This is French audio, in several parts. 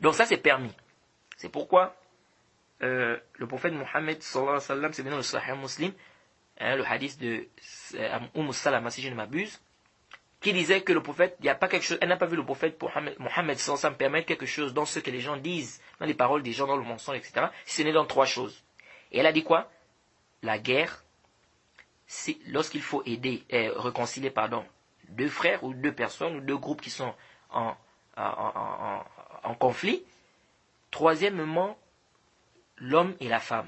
Donc ça c'est permis. C'est pourquoi le prophète Mohammed sallallahu alayhi wa sallam, c'est bien dans le Sahih Muslim, le hadith de Salama, si je ne m'abuse, qui disait que le prophète, il n'y a pas quelque chose, elle n'a pas vu le prophète Mohammed sallallahu alayhi wa sallam permettre quelque chose dans ce que les gens disent, dans les paroles des gens, dans le mensonge, etc. Si ce n'est dans 3 choses. Et elle a dit quoi? La guerre, lorsqu'il faut aider, réconcilier, pardon, 2 frères ou 2 personnes ou 2 groupes qui sont en conflit. Troisièmement, l'homme et la femme.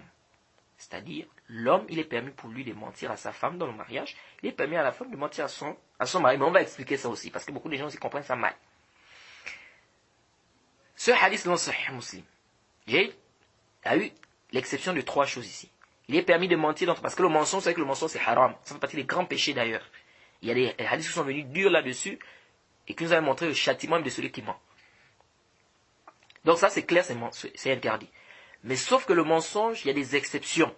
C'est-à-dire, l'homme, il est permis pour lui de mentir à sa femme dans le mariage. Il est permis à la femme de mentir à son mari. Mais on va expliquer ça aussi, parce que beaucoup de gens aussi comprennent ça mal. Ce hadith dans Sahih Muslim, a eu l'exception de 3 choses ici. Il est permis de mentir, parce que le mensonge, c'est que le mensonge c'est haram. Ça fait partie des grands péchés d'ailleurs. Il y a des hadiths qui sont venus durs là-dessus, et qui nous avaient montré le châtiment de celui qui ment. Donc ça c'est clair, c'est interdit. Mais sauf que le mensonge, il y a des exceptions.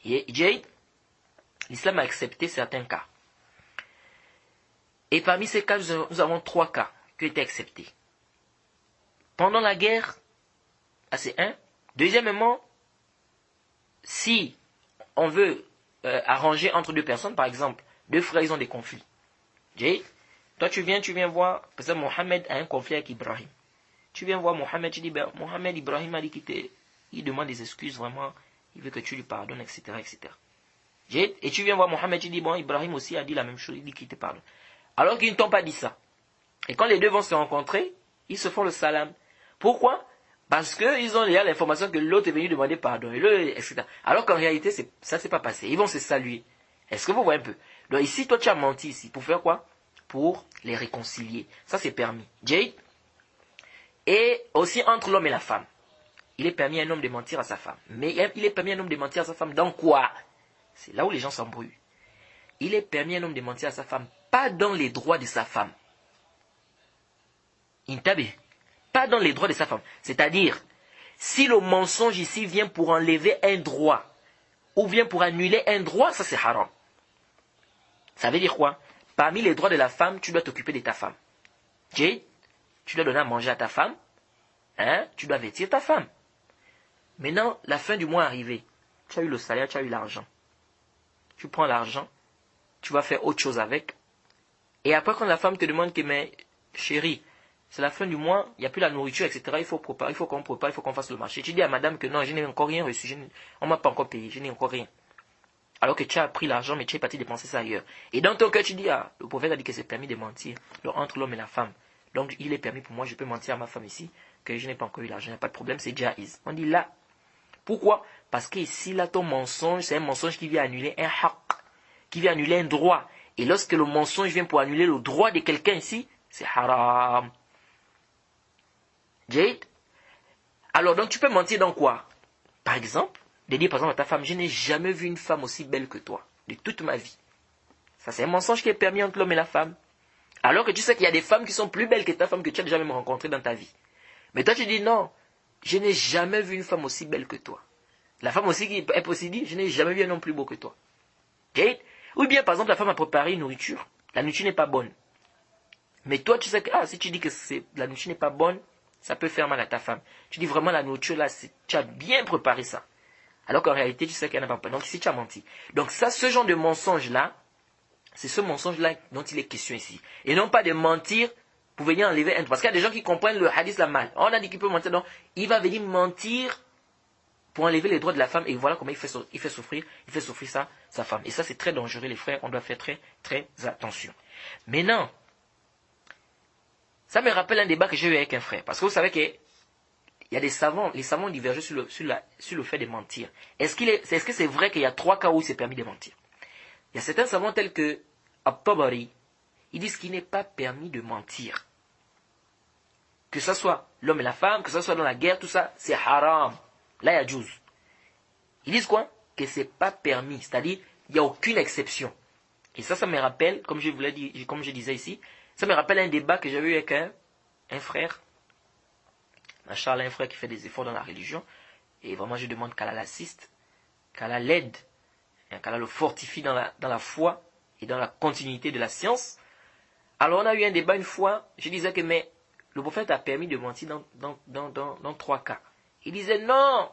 L'islam a accepté certains cas. Et parmi ces cas, nous avons 3 cas qui ont été acceptés. Pendant la guerre, c'est un. Deuxièmement, si on veut arranger entre 2 personnes, par exemple, 2 frères, ils ont des conflits. Toi tu viens voir, par exemple, Mohammed a un conflit avec Ibrahim. Tu viens voir Mohammed, tu dis, Mohammed, Ibrahim a dit qu'il demande des excuses, vraiment, il veut que tu lui pardonnes, etc. etc. Et tu viens voir Mohammed, tu dis, Ibrahim aussi a dit la même chose, il dit qu'il te pardonne. Alors qu'ils ne t'ont pas dit ça. Et quand les 2 vont se rencontrer, ils se font le salam. Pourquoi? Parce qu'ils ont déjà l'information que l'autre est venu demander pardon, etc. Alors qu'en réalité, ça ne s'est pas passé. Ils vont se saluer. Est-ce que vous voyez un peu? Donc ici, toi tu as menti ici. Pour faire quoi? Pour les réconcilier. Ça c'est permis. Et aussi entre l'homme et la femme. Il est permis à un homme de mentir à sa femme. Mais il est permis à un homme de mentir à sa femme dans quoi? C'est là où les gens s'embrouillent. Il est permis à un homme de mentir à sa femme, pas dans les droits de sa femme. Pas dans les droits de sa femme. C'est-à-dire, si le mensonge ici vient pour enlever un droit, ou vient pour annuler un droit, ça c'est haram. Ça veut dire quoi? Parmi les droits de la femme, tu dois t'occuper de ta femme. Tu dois donner à manger à ta femme. Tu dois vêtir ta femme. Maintenant, la fin du mois est arrivée. Tu as eu le salaire, tu as eu l'argent. Tu prends l'argent, tu vas faire autre chose avec. Et après, quand la femme te demande que, mais chérie, c'est la fin du mois, il n'y a plus la nourriture, etc. Il faut préparer, il faut qu'on prépare, il faut qu'on fasse le marché. Tu dis à madame que non, je n'ai encore rien reçu, on ne m'a pas encore payé, je n'ai encore rien. Alors que tu as pris l'argent, mais tu es parti dépenser ça ailleurs. Et dans ton cœur, tu dis, le prophète a dit que c'est permis de mentir entre l'homme et la femme. Donc, il est permis pour moi, je peux mentir à ma femme ici, que je n'ai pas encore eu l'argent, il n'y a pas de problème, c'est jaiz. On dit là. Pourquoi? Parce que ici, là, ton mensonge, c'est un mensonge qui vient annuler un haq, qui vient annuler un droit. Et lorsque le mensonge vient pour annuler le droit de quelqu'un ici, c'est haram. Alors, donc, tu peux mentir dans quoi? Par exemple, de dire par exemple à ta femme, je n'ai jamais vu une femme aussi belle que toi, de toute ma vie. Ça, c'est un mensonge qui est permis entre l'homme et la femme. Alors que tu sais qu'il y a des femmes qui sont plus belles que ta femme que tu as déjà même rencontrée dans ta vie. Mais toi, tu dis non, je n'ai jamais vu une femme aussi belle que toi. La femme aussi qui est possible dit, je n'ai jamais vu un homme plus beau que toi. Ou bien, par exemple, la femme a préparé une nourriture. La nourriture n'est pas bonne. Mais toi, tu sais que si tu dis que la nourriture n'est pas bonne, ça peut faire mal à ta femme. Tu dis vraiment la nourriture là, tu as bien préparé ça. Alors qu'en réalité, tu sais qu'elle n'a pas. Donc ici, tu as menti. Donc ça, ce genre de mensonge-là, c'est ce mensonge-là dont il est question ici. Et non pas de mentir pour venir enlever un. Parce qu'il y a des gens qui comprennent le hadith là mal. On a dit qu'il peut mentir, donc il va venir mentir pour enlever les droits de la femme. Et voilà comment il fait souffrir sa femme. Et ça, c'est très dangereux, les frères. On doit faire très, très attention. Maintenant, ça me rappelle un débat que j'ai eu avec un frère. Parce que vous savez qu'il y a des savants, les savants divergent sur le fait de mentir. Est-ce que c'est vrai qu'il y a 3 cas où il s'est permis de mentir? Il y a certains savants tels que At-Tabari, ils disent qu'il n'est pas permis de mentir. Que ce soit l'homme et la femme, que ce soit dans la guerre, tout ça, c'est haram. Là, il y a juz. Ils disent quoi? Que c'est pas permis. C'est-à-dire, il n'y a aucune exception. Et ça me rappelle, comme je disais ici, ça me rappelle un débat que j'avais eu avec un frère. Machallah, un frère qui fait des efforts dans la religion. Et vraiment, je demande qu'Allah l'assiste, qu'Allah l'aide, qu'Allah le fortifie dans la foi et dans la continuité de la science. Alors, on a eu un débat une fois. Je disais que, mais le prophète a permis de mentir dans 3 cas. Il disait non,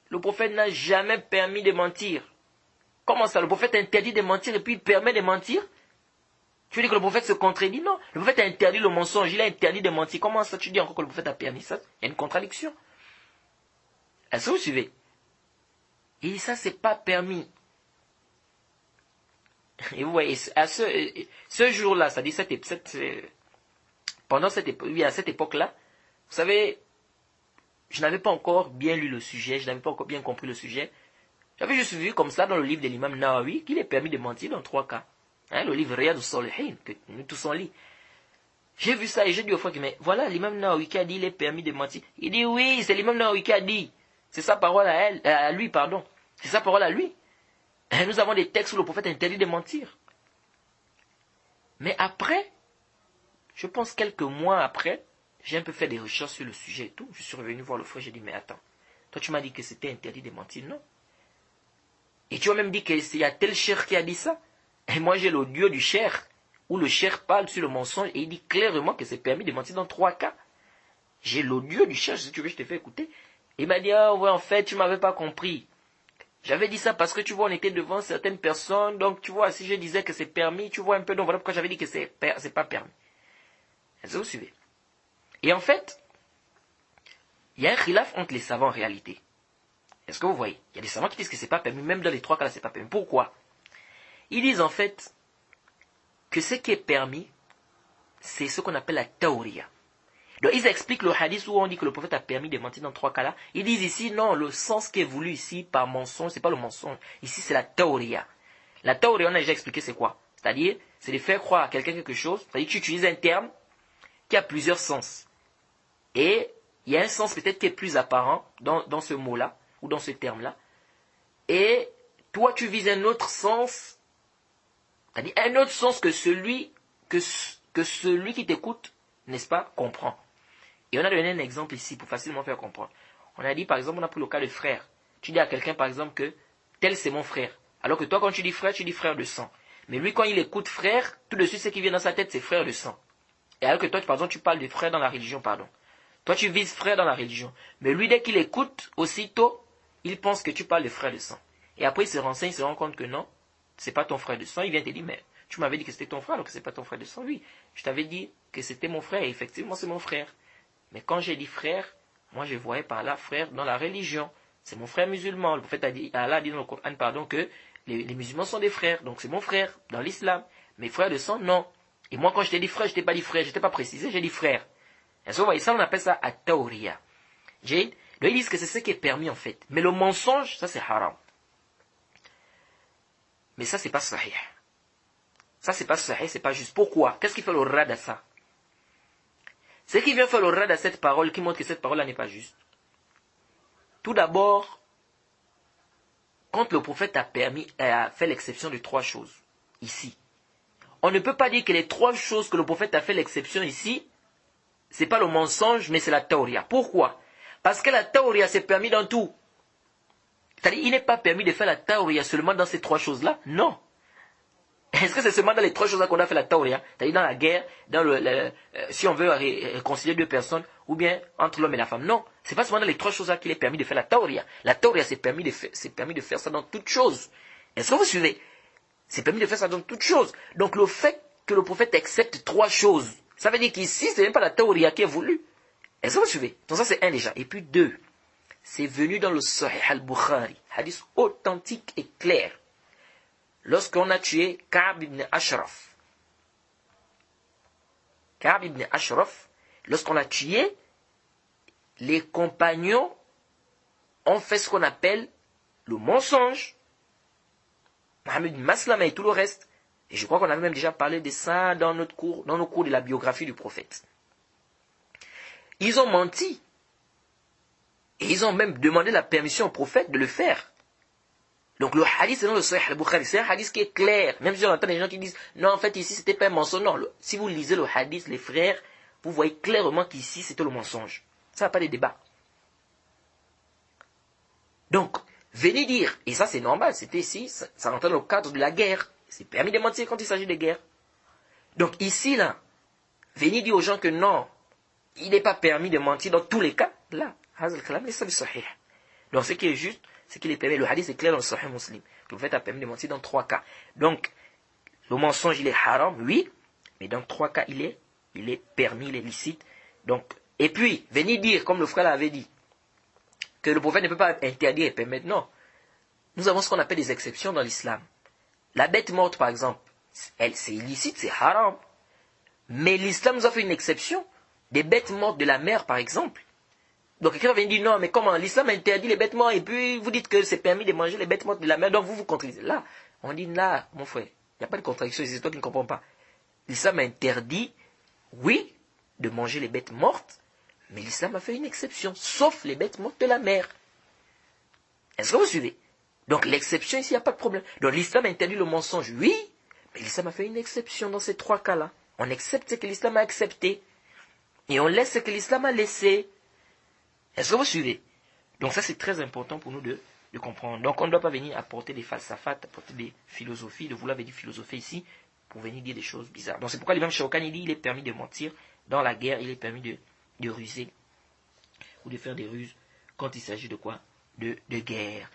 le prophète n'a jamais permis de mentir. Comment ça, le prophète interdit de mentir et puis il permet de mentir? Tu veux dire que le prophète se contredit? Non, le prophète a interdit le mensonge, il a interdit de mentir. Comment ça, tu dis encore que le prophète a permis ça? Il y a une contradiction. Est-ce que vous suivez? Et ça, c'est pas permis. Et vous voyez, à ce jour-là, c'est-à-dire à cette époque-là, vous savez, je n'avais pas encore bien lu le sujet, je n'avais pas encore bien compris le sujet. J'avais juste vu comme ça dans le livre de l'imam Nawawi qu'il est permis de mentir dans 3 cas. Hein, le livre Riyad al-Salihin, que nous tous on lit. J'ai vu ça et j'ai dit au frère, mais voilà l'imam Nawawi qui a dit il est permis de mentir. Il dit oui, c'est l'imam Nawawi qui a dit. C'est sa parole à lui, pardon. C'est sa parole à lui. Et nous avons des textes où le prophète interdit de mentir. Mais après, je pense quelques mois après, j'ai un peu fait des recherches sur le sujet et tout. Je suis revenu voir le frère, j'ai dit, mais attends, toi tu m'as dit que c'était interdit de mentir, non? Et tu as même dit qu'il y a tel cheikh qui a dit ça. Et moi j'ai l'audio du cheikh, où le cheikh parle sur le mensonge et il dit clairement que c'est permis de mentir dans 3 cas. J'ai l'audio du cheikh, si tu veux je te fais écouter. Il m'a dit, ah ouais, en fait, tu m'avais pas compris. J'avais dit ça parce que tu vois, on était devant certaines personnes, donc tu vois, si je disais que c'est permis, tu vois un peu, donc voilà pourquoi j'avais dit que c'est pas permis. Est-ce que vous suivez? Et en fait, il y a un khilaf entre les savants en réalité. Est-ce que vous voyez? Il y a des savants qui disent que c'est pas permis, même dans les 3 cas-là, c'est pas permis. Pourquoi? Ils disent en fait que ce qui est permis, c'est ce qu'on appelle la tawriya. Donc ils expliquent le hadith où on dit que le prophète a permis de mentir dans 3 cas-là. Ils disent ici, non, le sens qui est voulu ici par mensonge, c'est pas le mensonge. Ici, c'est la tawriya. La tawriya, on a déjà expliqué c'est quoi? C'est-à-dire, c'est de faire croire à quelqu'un quelque chose. C'est-à-dire que tu utilises un terme qui a plusieurs sens. Et il y a un sens peut-être qui est plus apparent dans ce mot-là, ou dans ce terme-là. Et toi, tu vises un autre sens, c'est-à-dire un autre sens que celui qui t'écoute, n'est-ce pas, comprend. Et on a donné un exemple ici pour facilement faire comprendre. On a dit, par exemple, on a pris le cas de frère. Tu dis à quelqu'un, par exemple, que tel c'est mon frère. Alors que toi, quand tu dis frère de sang. Mais lui, quand il écoute frère, tout de suite, ce qui vient dans sa tête, c'est frère de sang. Et alors que toi, par exemple, tu parles de frère dans la religion, pardon. Toi, tu vises frère dans la religion. Mais lui, dès qu'il écoute, aussitôt, il pense que tu parles de frère de sang. Et après, il se renseigne, il se rend compte que non, c'est pas ton frère de sang. Il vient te dire, mais tu m'avais dit que c'était ton frère, alors que c'est pas ton frère de sang. Oui, je t'avais dit que c'était mon frère, et effectivement, c'est mon frère. Mais quand j'ai dit frère, moi, je voyais par là frère dans la religion. C'est mon frère musulman. Le prophète Allah a dit dans le Coran, pardon, que les musulmans sont des frères. Donc, c'est mon frère dans l'islam. Mais frère de sang, non. Et moi, quand je t'ai dit frère, je t'ai pas dit frère, je t'ai pas précisé, j'ai dit frère. Et ça, vous voyez, ça, on appelle ça at-tawriya. Donc, ils disent que c'est ce qui est permis, en fait. Mais le mensonge, ça, c'est haram. Mais ça, c'est pas sahih. Ça, c'est pas sahih, c'est pas juste. Pourquoi? Qu'est-ce qui fait le rad à ça? Ce qui vient faire le rad à cette parole, qui montre que cette parole-là n'est pas juste. Tout d'abord, quand le prophète a fait l'exception de 3 choses, ici, on ne peut pas dire que les 3 choses que le prophète a fait l'exception ici, c'est pas le mensonge, mais c'est la tawriya. Pourquoi? Parce que la tawriya, c'est permis dans tout. C'est-à-dire, il n'est pas permis de faire la tawriya seulement dans ces 3 choses-là. Non. Est-ce que c'est seulement dans les 3 choses-là qu'on a fait la tawriya? C'est-à-dire dans la guerre, si on veut réconcilier 2 personnes, ou bien entre l'homme et la femme. Non. C'est pas seulement dans les 3 choses-là qu'il est permis de faire la tawriya. La tawriya, c'est permis de faire ça dans toutes choses. Est-ce que vous suivez? C'est permis de faire ça dans toutes choses. Donc le fait que le prophète accepte 3 choses, ça veut dire qu'ici, ce n'est même pas la tawriya qui est voulue. Est-ce que vous suivez? Donc ça, c'est 1 déjà. Et puis 2, c'est venu dans le Sahih al-Bukhari, hadith authentique et clair. Lorsqu'on a tué Ka'b ibn Ashraf. Ka'b ibn Ashraf, lorsqu'on l'a tué, les compagnons ont fait ce qu'on appelle le mensonge. Mohammed ibn Maslama et tout le reste. Et je crois qu'on avait même déjà parlé de ça dans nos cours de la biographie du prophète. Ils ont menti. Et ils ont même demandé la permission au prophète de le faire. Donc le hadith, c'est dans le Sahih al-Bukhari. C'est un hadith qui est clair. Même si on entend des gens qui disent, non, en fait, ici, c'était pas un mensonge. Non, si vous lisez le hadith, les frères, vous voyez clairement qu'ici, c'était le mensonge. Ça n'a pas de débat. Donc, venez dire, et ça c'est normal, c'était ici, ça rentre dans le cadre de la guerre. C'est permis de mentir quand il s'agit de guerre. Donc ici, là, venez dire aux gens que non, il n'est pas permis de mentir dans tous les cas. Là, donc ce qui est juste, c'est qu'il est permis. Le hadith est clair dans le Sahih Muslim. Le prophète a permis de mentir dans 3 cas. Donc, le mensonge, il est haram, oui, mais dans 3 cas, il est permis, il est licite. Donc, et puis, venir dire, comme le frère l'avait dit, que le prophète ne peut pas interdire et permettre, non. Nous avons ce qu'on appelle des exceptions dans l'islam. La bête morte, par exemple, c'est illicite, c'est haram. Mais l'islam nous a fait une exception. Des bêtes mortes de la mer, par exemple. Donc quelqu'un vient dire non, mais comment l'islam interdit les bêtes mortes et puis vous dites que c'est permis de manger les bêtes mortes de la mer, donc vous contredisez. Là, on dit là, mon frère, il n'y a pas de contradiction, c'est toi qui ne comprends pas. L'islam interdit, oui, de manger les bêtes mortes, mais l'islam a fait une exception, sauf les bêtes mortes de la mer. Est-ce que vous suivez? Donc l'exception ici, il n'y a pas de problème. Donc l'islam interdit le mensonge, oui, mais l'islam a fait une exception dans ces 3 cas-là. On accepte ce que l'islam a accepté, et on laisse ce que l'islam a laissé. Est-ce que vous suivez? Donc ça c'est très important pour nous de comprendre. Donc on ne doit pas venir apporter des falsafats, apporter des philosophies, de vouloir venir philosopher ici, pour venir dire des choses bizarres. Donc c'est pourquoi l'imam Shawkani dit il est permis de mentir dans la guerre, il est permis de ruser, ou de faire des ruses, quand il s'agit de quoi? De guerre.